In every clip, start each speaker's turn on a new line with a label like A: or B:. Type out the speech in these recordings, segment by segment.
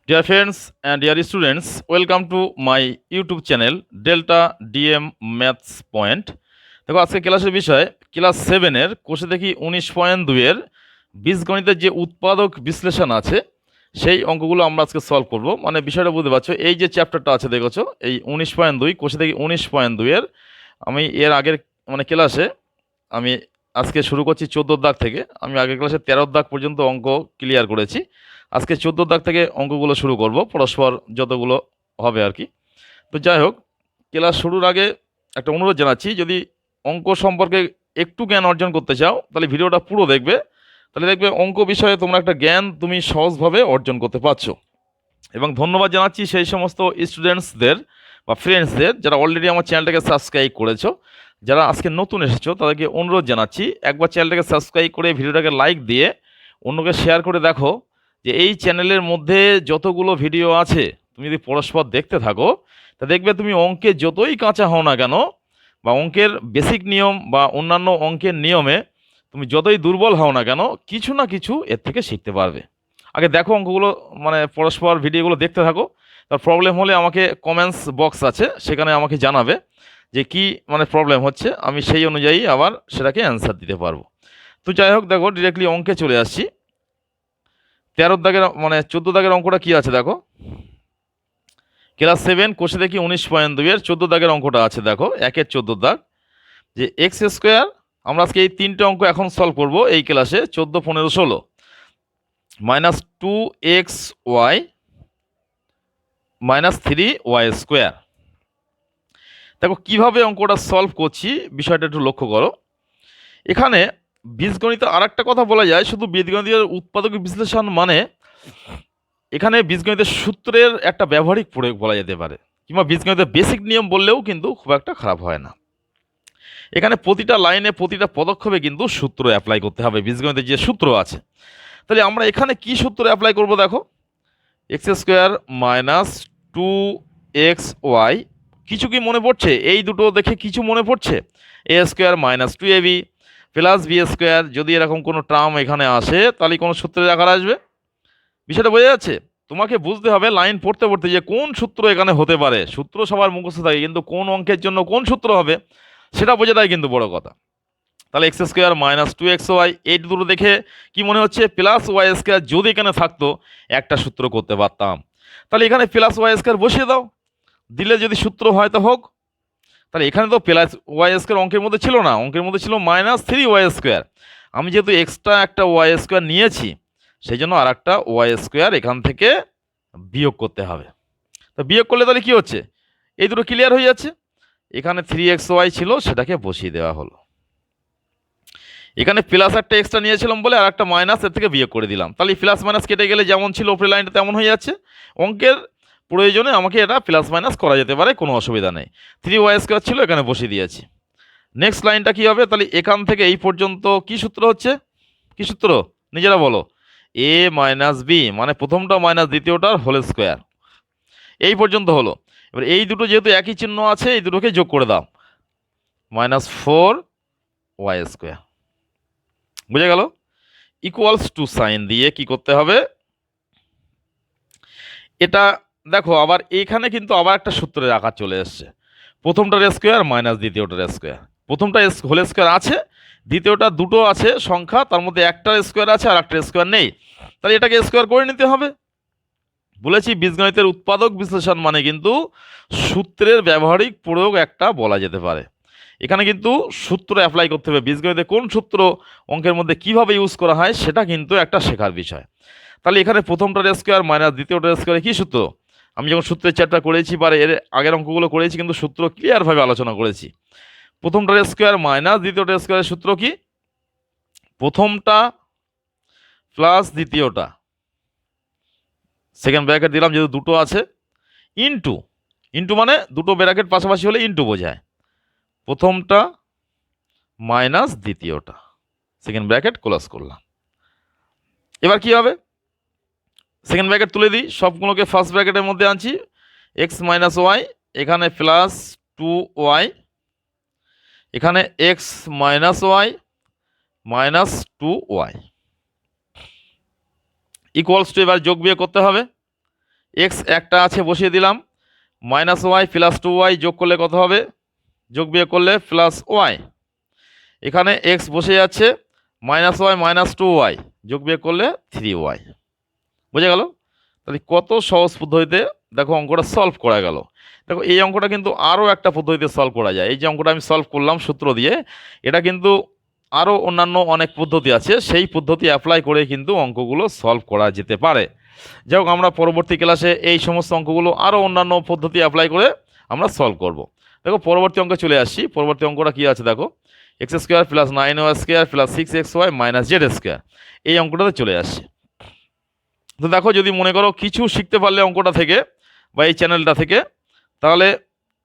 A: Dear friends and dear students, welcome to my YouTube channel Delta DM Maths Point। দেখো আজকে ক্লাসের বিষয় class 7-এর কোষে দেখি 19.2-এর বীজগণিতের যে উৎপাদক বিশ্লেষণ আছে সেই অঙ্কগুলো আমরা আজকে সলভ করব। মানে বিষয়টা বুঝতে পারছো, এই যে চ্যাপ্টারটা আছে দেখেছো এই 19.2 কোষে দেখি 19.2-এর আমি এর আগের ক্লাসে আমি আজকে শুরু করছি 14 দাগ থেকে। আমি আগের ক্লাসে 13 দাগ পর্যন্ত অঙ্ক ক্লিয়ার করেছি। আজকে 14 দাগ থেকে অঙ্কগুলো শুরু করব, পরস্পর যতগুলো হবে আর কি। তো যাই হোক, ক্লাস শুরুর আগে একটা অনুরোধ জানাচ্ছি, যদি অঙ্ক সম্পর্কে একটু জ্ঞান অর্জন করতে চাও তাহলে ভিডিওটা পুরো দেখবে, তাহলে দেখবে অঙ্ক বিষয়ে তোমরা একটা জ্ঞান তুমি সহজভাবে অর্জন করতে পারছো। এবং ধন্যবাদ জানাচ্ছি সেই সমস্ত স্টুডেন্টসদের বা ফ্রেন্ডসদের যারা অলরেডি আমার চ্যানেলটাকে সাবস্ক্রাইব করেছো। যারা আজকে নতুন এসেছো তাদেরকে অনুরোধ জানাচ্ছি, একবার চ্যানেলটাকে সাবস্ক্রাইব করে ভিডিওটাকে লাইক দিয়ে অন্যকে শেয়ার করে দেখো যে এই চ্যানেলের মধ্যে যতগুলো ভিডিও আছে তুমি যদি পরস্পর দেখতে থাকো তা দেখবে তুমি অঙ্কে যতই কাঁচা হও না কেন বা অঙ্কের বেসিক নিয়ম বা অন্যান্য অঙ্কের নিয়মে তুমি যতই দুর্বল হও না কেন কিছু না কিছু এর থেকে শিখতে পারবে। আগে দেখো অঙ্কগুলো, পরস্পর ভিডিওগুলো দেখতে থাকো। তার প্রবলেম হলে আমাকে কমেন্টস বক্স আছে, সেখানে আমাকে জানাবে যে কি প্রবলেম হচ্ছে, আমি সেই অনুযায়ী আবার সেটাকে অ্যান্সার দিতে পারবো। তো যাই হোক, দেখো ডিরেক্টলি অঙ্কে চলে আসছি। 13 দাগের 14 দাগের অঙ্কটা কি আছে দেখো, ক্লাস 7 কোষে দেখি 19.2-এর 14 দাগের অঙ্কটা আছে। দেখো 1-এর 14 দাগ, যে এক্স স্কোয়ার, আমরা আজকে এই তিনটে অঙ্ক এখন সলভ করব এই ক্লাসে 14, 15, 16 minus 2xy minus 3y square. দেখো কিভাবে অঙ্কটা সলভ করছি, বিষয়টা একটু লক্ষ্য করো। এখানে বীজগণিতে আর একটা কথা বলা যায়, শুধু বীজগণিতের উৎপাদক বিশ্লেষণ মানে এখানে বীজগণিতের সূত্রের একটা ব্যবহারিক প্রয়োগ বলা যেতে পারে, কিংবা বীজগণিতের বেসিক নিয়ম বললেও কিন্তু খুব একটা খারাপ হয় না। এখানে প্রতিটা লাইনে প্রতিটা পদক্ষেপে কিন্তু সূত্র অ্যাপ্লাই করতে হবে, বীজগণিতের যে সূত্র আছে। তাহলে আমরা এখানে কি সূত্র অ্যাপ্লাই করব দেখো, এক্স স্কোয়ার মাইনাস 2xy, কিছু কি মনে পড়ছে? এই দুটো দেখে কিছু মনে পড়ছে? A square minus 2ab plus B square, যদি এরকম কোনো টার্ম এখানে আসে তাহলে কোনো সূত্রের আকার আসবে। বিষয়টা বোঝা যাচ্ছে? তোমাকে বুঝতে হবে লাইন পড়তে পড়তে যে কোন সূত্র এখানে হতে পারে। সূত্র সবার মুখস্থ থাকে, কিন্তু কোন অঙ্কের জন্য কোন সূত্র হবে সেটা বোঝাটাই কিন্তু বড় কথা। তাহলে এক্স স্কোয়ার মাইনাস 2xy, এই দুটো দেখে কি মনে হচ্ছে? প্লাস ওয়াই স্কোয়ার যদি এখানে থাকতো একটা সূত্র করতে পারতাম। তাহলে এখানে প্লাস ওয়াই স্কোয়ার বসিয়ে দাও, দিলে যদি সূত্র হয় তো হোক। তাহলে এখানে তো প্লাস ওয়াই স্কোয়ার অঙ্কের মধ্যে ছিল না, অঙ্কের মধ্যে ছিল মাইনাস 3y স্কোয়ার। আমি যেহেতু এক্সট্রা একটা ওয়াই স্কোয়ার নিয়েছি সেই জন্য আর একটা ওয়াই স্কোয়ার এখান থেকে বিয়োগ করতে হবে। তো বিয়োগ করলে তাহলে কি হচ্ছে? এই দুটো ক্লিয়ার হয়ে যাচ্ছে। এখানে 3xy ছিল, সেটাকে বসিয়ে দেওয়া হলো। এখানে প্লাস একটা এক্সট্রা নিয়েছিলাম বলে আর একটা মাইনাস এর থেকে বিয়োগ করে দিলাম। তাহলে প্লাস মাইনাস কেটে গেলে যেমন ছিল উপরের লাইনটা তেমন হয়ে যাচ্ছে। অঙ্কের প্রয়োজনে আমাকে এটা প্লাস মাইনাস করা যেতে পারে, কোনো অসুবিধা নেই। 3y স্কোয়ার ছিল, এখানে বসিয়ে দিয়েছি। নেক্সট লাইনটা কি হবে? তাহলে এখান থেকে এই পর্যন্ত কি সূত্র হচ্ছে? কি সূত্র নিজেরা বলো? a মাইনাস বি, প্রথমটা মাইনাস দ্বিতীয়টার হোল স্কোয়ার, এই পর্যন্ত হলো। এবার এই দুটো যেহেতু একই চিহ্ন আছে, এই দুটোকে যোগ করে দাও, মাইনাস 4y স্কোয়ার। বুঝে গেল? ইকুয়ালস টু সাইন দিয়ে কি করতে হবে এটা দেখো। আবার এইখানে কিন্তু আবার একটা সূত্রের আকার চলে এসছে, প্রথমটার স্কোয়ার মাইনাস দ্বিতীয়টার স্কোয়ার। প্রথমটা হোল স্কোয়ার আছে, দ্বিতীয়টা দুটো আছে সংখ্যা, তার মধ্যে একটা স্কোয়ার আছে আর একটা স্কোয়ার নেই। তাহলে এটাকে স্কোয়ার করে নিতে হবে। বলেছি বীজগণিতের উৎপাদক বিশ্লেষণ মানে কিন্তু সূত্রের ব্যবহারিক প্রয়োগ একটা বলা যেতে পারে। এখানে কিন্তু সূত্র অ্যাপ্লাই করতে হবে, বীজগণিতে কোন সূত্র অঙ্কের মধ্যে কিভাবে ইউজ করা হয় সেটা কিন্তু একটা শেখার বিষয়। তাহলে এখানে প্রথমটার স্কোয়ার মাইনাস দ্বিতীয়টার স্কোয়ারে কি সূত্র? আমি যখন সূত্রের চ্যাপ্টার করেছি বা এর আগের অঙ্কগুলো করেছি কিন্তু সূত্র ক্লিয়ারভাবে আলোচনা করেছি। প্রথমটার স্কোয়ার মাইনাস দ্বিতীয়টার স্কোয়ারের সূত্র কি? প্রথমটা প্লাস দ্বিতীয়টা, সেকেন্ড ব্র্যাকেট দিলাম যেহেতু দুটো আছে, ইন্টু, ইন্টু মানে দুটো ব্র্যাকেট পাশাপাশি হলে ইন্টু বোঝায়, প্রথমটা মাইনাস দ্বিতীয়টা, সেকেন্ড ব্র্যাকেট ক্লোজ করলাম। এবার কি হবে? সেকেন্ড ব্র্যাকেট তুলে দিই, সবগুলোকে ফার্স্ট ব্র্যাকেটের মধ্যে আনছি। এক্স মাইনাস ওয়াই, এখানে প্লাস 2y, এখানে x minus y minus 2y equals to, এবার যোগ বিয়োগ করতে হবে। এক্স একটা আছে বসিয়ে দিলাম, মাইনাস ওয়াই প্লাস 2y যোগ করলে কত হবে, যোগ বিয়োগ করলে প্লাস ওয়াই। এখানে এক্স বসে যাচ্ছে, মাইনাস ওয়াই মাইনাস 2y যোগ বিয়োগ করলে 3y। বুঝে গেল? তাহলে কত সহজ পদ্ধতিতে দেখো অঙ্কটা সলভ করা গেল। দেখো এই অঙ্কটা কিন্তু আরও একটা পদ্ধতিতে সলভ করা যায়। এই যে অঙ্কটা আমি সলভ করলাম সূত্র দিয়ে, এটা কিন্তু আরও অন্যান্য অনেক পদ্ধতি আছে, সেই পদ্ধতি অ্যাপ্লাই করে কিন্তু অঙ্কগুলো সলভ করা যেতে পারে। যাই হোক, আমরা পরবর্তী ক্লাসে এই সমস্ত অঙ্কগুলো আরও অন্যান্য পদ্ধতি অ্যাপ্লাই করে আমরা সলভ করব। দেখো পরবর্তী অঙ্কে চলে আসছি। পরবর্তী অঙ্কটা কী আছে দেখো, x square plus 9y square plus 6xy minus Z square, এই অঙ্কটাতে চলে আসছে। তো দেখো, যদি মনে করো কিছু শিখতে পারলে অঙ্কটা থেকে বা এই চ্যানেলটা থেকে, তাহলে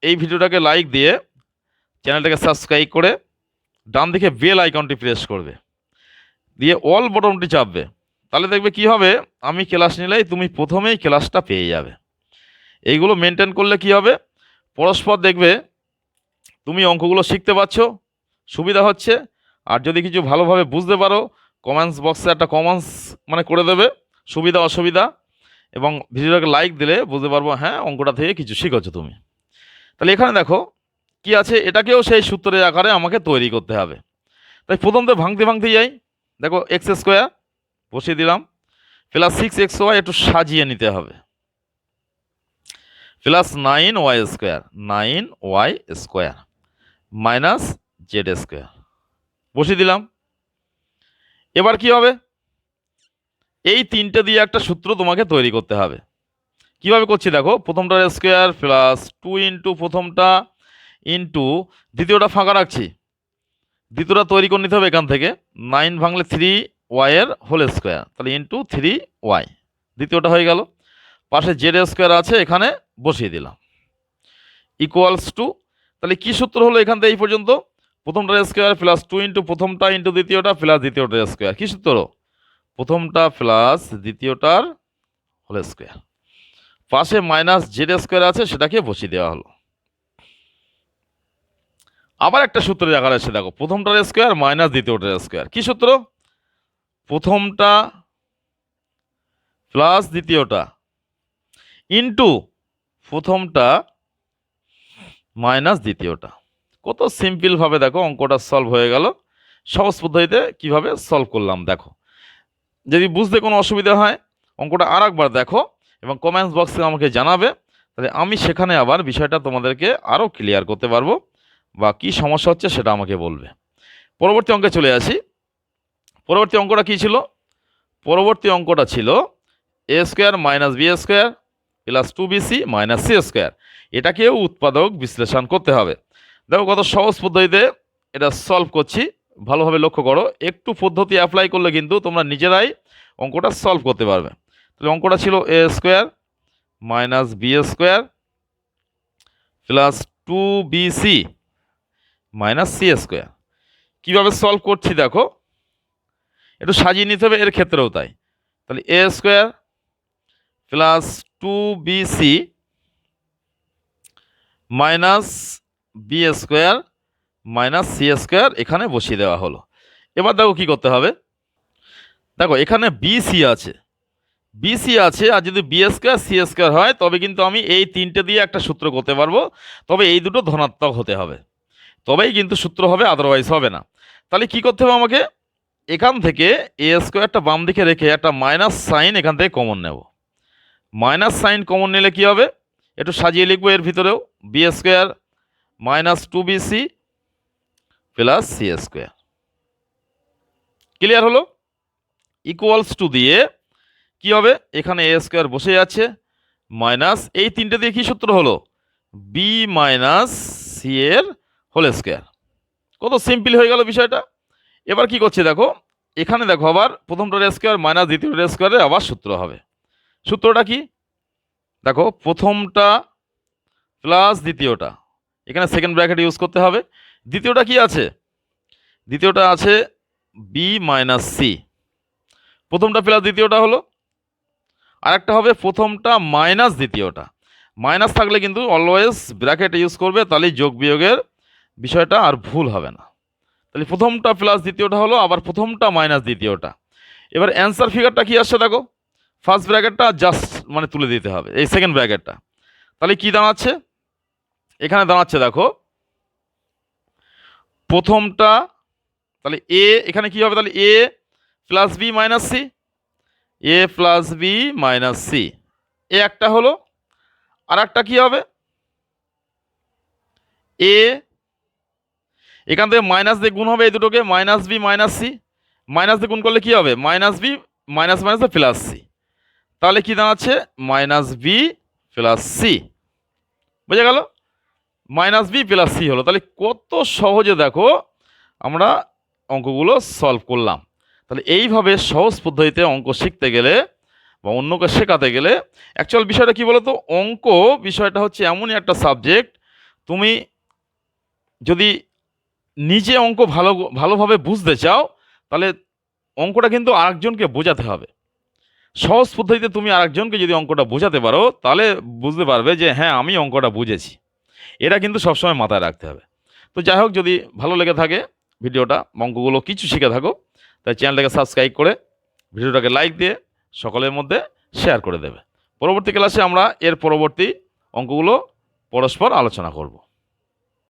A: এই ভিডিওটাকে লাইক দিয়ে চ্যানেলটাকে সাবস্ক্রাইব করে ডান দিকে বেল আইকনটি প্রেস করবে, দিয়ে অল বটনটি চাপবে। তাহলে দেখবে কি হবে, আমি ক্লাস নিলেই তুমি প্রথমেই ক্লাসটা পেয়ে যাবে। এইগুলো মেনটেন করলে কি হবে, পরস্পর দেখবে তুমি অঙ্কগুলো শিখতে পারছো, সুবিধা হচ্ছে। আর যদি কিছু ভালোভাবে বুঝতে পারো, কমেন্টস বক্সে একটা কমেন্টস করে দেবে সুবিধা অসুবিধা, এবং ভিডিওটাকে লাইক দিলে বুঝতে পারবো হ্যাঁ অঙ্কটা থেকে কিছু শিখেছো তুমি। তাহলে এখানে দেখো কি আছে, এটাকেও সেই সূত্রের আকারে আমাকে তৈরি করতে হবে। তাই প্রথম তো ভাঙতে ভাঙতে যাই। দেখো এক্স স্কোয়ার বসিয়ে দিলাম, প্লাস 6xy একটু সাজিয়ে নিতে হবে, plus 9y square, 9y square minus Z square বসিয়ে দিলাম। এবার কি হবে, এই তিনটে দিয়ে একটা সূত্র তোমাকে তৈরি করতে হবে। কিভাবে করছি দেখো, প্রথমটার স্কোয়ার প্লাস 2 ইন্টু প্রথমটা ইন্টু দ্বিতীয়টা ফাঁকা রাখছি, দ্বিতীয়টা তৈরি করে নিতে হবে এখান থেকে। 9 ভাঙলে 3y এর হোল স্কোয়ার, তাহলে ইন্টু 3y, দ্বিতীয়টা হয়ে গেল। পাশে জেড স্কোয়ার আছে, এখানে বসিয়ে দিলাম, ইকুয়ালস টু, তাহলে কি সূত্র হলো এখান থেকে এই পর্যন্ত, প্রথমটার স্কোয়ার প্লাস 2 ইন্টু প্রথমটা ইন্টু দ্বিতীয়টা প্লাস দ্বিতীয়টার স্কোয়ার, কি সূত্র, প্রথমটা প্লাস দ্বিতীয়টার হোল স্কোয়ার, পাশে মাইনাস জেড স্কোয়ার আছে সেটাকে বসিয়ে দেওয়া হলো। আবার একটা সূত্রের আকারে এসে দেখো, প্রথমটার স্কোয়ার মাইনাস দ্বিতীয়টার স্কোয়ার, কি সূত্র, প্রথমটা প্লাস দ্বিতীয়টা ইন্টু প্রথমটা মাইনাস দ্বিতীয়টা। কত সিম্পলভাবে দেখো অঙ্কটা সলভ হয়ে গেল। সহজ পদ্ধতিতে কিভাবে সলভ করলাম দেখো। যদি বুঝতে কোনো অসুবিধা হয় অঙ্কটা আর একবার দেখো এবং কমেন্টস বক্সে আমাকে জানাবে, তাহলে আমি সেখানে আবার বিষয়টা তোমাদেরকে আরও ক্লিয়ার করতে পারবো, বা কি সমস্যা হচ্ছে সেটা আমাকে বলবে। পরবর্তী অঙ্কে চলে আসি। পরবর্তী অঙ্কটা কী ছিল, পরবর্তী অঙ্কটা ছিল A square minus B square plus 2bc minus C square, এটাকেও উৎপাদক বিশ্লেষণ করতে হবে। দেখো কত সহজ পদ্ধতিতে এটা সলভ করছি, ভালোভাবে লক্ষ্য করো। একটু পদ্ধতি অ্যাপ্লাই করলে কিন্তু তোমরা নিজেরাই অঙ্কটা সলভ করতে পারবে। তাহলে অঙ্কটা ছিল A square minus B square plus 2bc minus C square. কীভাবে সলভ করছি দেখো, একটু সাজিয়ে নিতে হবে, এর ক্ষেত্রেও তাই। তাহলে A square plus 2bc minus B square minus C square এখানে বসিয়ে দেওয়া হলো। এবার দেখো কি করতে হবে, দেখো এখানে বিসি আছে, বিসি আছে, আর যদি বি স্কোয়ার সি স্কোয়ার হয় তবে কিন্তু আমি এই তিনটে দিয়ে একটা সূত্র করতে পারবো, তবে এই দুটো ধনাত্মক হতে হবে, তবেই কিন্তু সূত্র হবে, আদারওয়াইজ হবে না। তাহলে কি করতে হবে আমাকে, এখান থেকে এ স্কোয়ারটা বাম দিকে রেখে একটা মাইনাস সাইন এখান থেকে কমন নেব। মাইনাস সাইন কমন নিলে কি হবে, একটু সাজিয়ে লিখবো এর ভিতরেও, b square minus 2bc plus c square. Clear হলো? ইকুয়ালস টু দিয়ে কি হবে, এখানে এ স্কোয়ার বসে যাচ্ছে, মাইনাস এই তিনটে দিয়ে কি সূত্র হলো, বি মাইনাস সি এর হোল স্কোয়ার। কত সিম্পল হয়ে গেল বিষয়টা। এবার কি করছে দেখো, এখানে দেখো আবার প্রথমটার স্কোয়ার মাইনাস দ্বিতীয়টার স্কোয়ারে আবার সূত্র হবে। সূত্রটা কি দেখো, প্রথমটা প্লাস দ্বিতীয়টা, এখানে সেকেন্ড ব্র্যাকেট ইউজ করতে হবে। দ্বিতীয়টা কি আছে, দ্বিতীয়টা আছে বি মাইনাস সি, প্রথমটা প্লাস দ্বিতীয়টা হলো, আরেকটা হবে প্রথমটা মাইনাস দ্বিতীয়টা। মাইনাস থাকলে কিন্তু অলওয়েজ ব্র্যাকেট ইউজ করবে, তাহলে যোগ বিয়োগের বিষয়টা আর ভুল হবে না। তাহলে প্রথমটা প্লাস দ্বিতীয়টা হলো, আবার প্রথমটা মাইনাস দ্বিতীয়টা। এবার অ্যান্সার ফিগারটা কি আসছে দেখো, ফার্স্ট ব্র্যাকেটটা জাস্ট মানে তুলে দিতে হবে এই সেকেন্ড ব্র্যাকেটটা। তাহলে কি দাঁড়াচ্ছে, এখানে দাঁড়াচ্ছে দেখো প্রথমটা, তাহলে এ এখানে কি হবে, তাহলে এ প্লাস বি মাইনাস সি, এ প্লাস বি মাইনাস সি, এ একটা হলো। আর একটা কি হবে, এ এখান থেকে মাইনাস দিয়ে গুণ হবে এই দুটোকে, minus b minus c, minus দিয়ে গুণ করলে কি হবে, minus b minus minus plus c, তাহলে কি দাঁড়াচ্ছে মাইনাস বি প্লাস সি। বুঝে গেল, মাইনাস বি প্লাস সি হলো। তাহলে কত সহজে দেখো আমরা অঙ্কগুলো সলভ করলাম। তাহলে এইভাবে সহজ পদ্ধতিতে অঙ্ক শিখতে গেলে বা অন্যকে শেখাতে গেলে, অ্যাকচুয়াল বিষয়টা কি বলতো, অঙ্ক বিষয়টা হচ্ছে এমনই একটা সাবজেক্ট, তুমি যদি নিজে অঙ্ক ভালোভাবে বুঝতে চাও তাহলে অঙ্কটা কিন্তু আরেকজনকে বোঝাতে হবে। সহজ পদ্ধতিতে তুমি আরেকজনকে যদি অঙ্কটা বোঝাতে পারো তাহলে বুঝতে পারবে যে হ্যাঁ আমি অঙ্কটা বুঝেছি। এটা কিন্তু সবসময় মাথায় রাখতে হবে। তো যাই হোক, যদি ভালো লেগে থাকে ভিডিওটা, অঙ্কগুলো কিছু শিখে থাকো, তাই চ্যানেলটাকে সাবস্ক্রাইব করে ভিডিওটাকে লাইক দিয়ে সকলের মধ্যে শেয়ার করে দেবে। পরবর্তী ক্লাসে আমরা এর পরবর্তী অঙ্কগুলো পরস্পর আলোচনা করব।